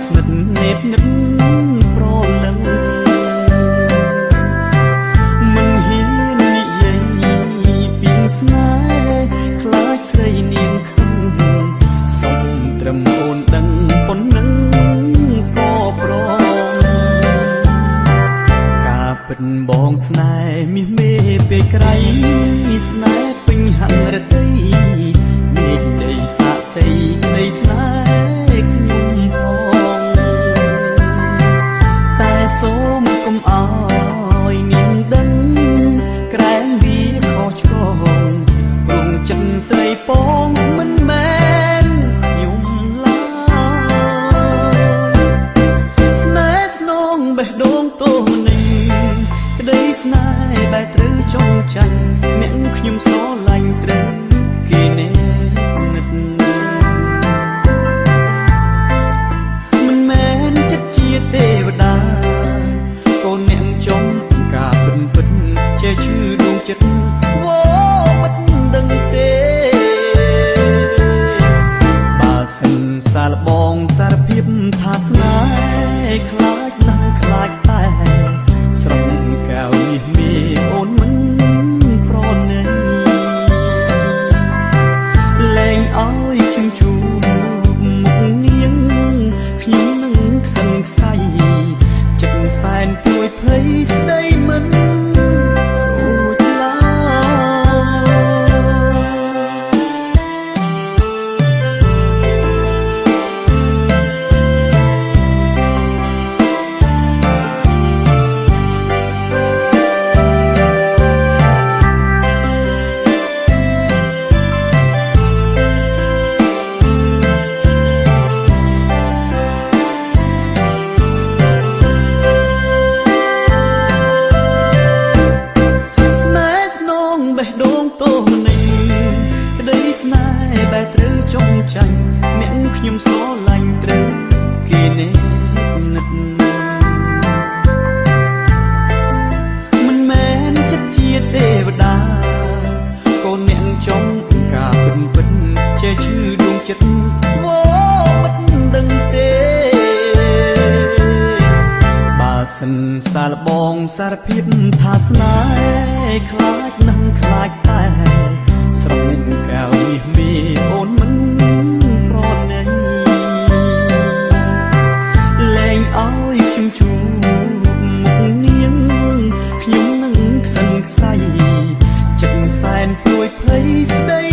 ស្និទ្ធនេតនិតប្រលឹងមិនហ៊ាននិយាយពីស្នេហ៍ខ្លាចស្រីនាងខឹងសុំត្រឹមអូនដឹងប៉ុណ្ណឹងក៏ព្រមការពិតបងស្នេហ៍មាសមេពេលក្រៃស្នេហ៍ពេញហង្រតីមេឃដីសាក់សីនៃស្នេហ៍ខ្ញុំផងតែសូមកុំអោយនាងដឹងក្រែងវាខុសឆ្គងព្រមចិត្តស្រីពងមិនមែនខ្ញុំឡើយស្នេហ៍ស្នងបេះដូងទោមនីក្តីស្នេហ៍បែរត្រូវចងចាញ់អ្នកខ្ញុំស្រឡាញ់ត្រូវគេនេនិតមិនមែនចិត្តជាទេវតាកូនអ្នកចំការពិនចេះឈឺដួងចិត្តវ៉ូមិនដឹងទេបើសិនសាលបងសារភាពថាស្នេហ៍ខ្លាចណាស់ខ្លាចតែស្រងកៅនេះមេអូនមិនប្រណីលែងឲ្យខ្ញុំជួបមុខនាងខ្ញុំនឹងខ្សឹងខ្សៃចិត្តសែនព្រួយភ័យស្ដីមិនរួចឡើបេះដូងទោមនីក្តីស្នេហ៍បែរត្រូវចងចាញ់អ្នកខ្ញុំស្រឡាញ់ត្រូវគេនេនិតមិនមែនចិត្តជាទេវតាកូនអ្នកចំការពិនចេះឈឺដួងចិត្តវ៉ូមិនដឹងទេបើសិនសាលបងសារភាពថាស្នេហ៍ខ្លាចណាស់ខ្លាចតែស្រងកៅនេះមេអូនមិនប្រណីលែងឲ្យខ្ញុំជួបមុខនាងខ្ញុំនឹងខ្សឹងខ្សៃចិត្តសែនព្រួយភ័យស្ដី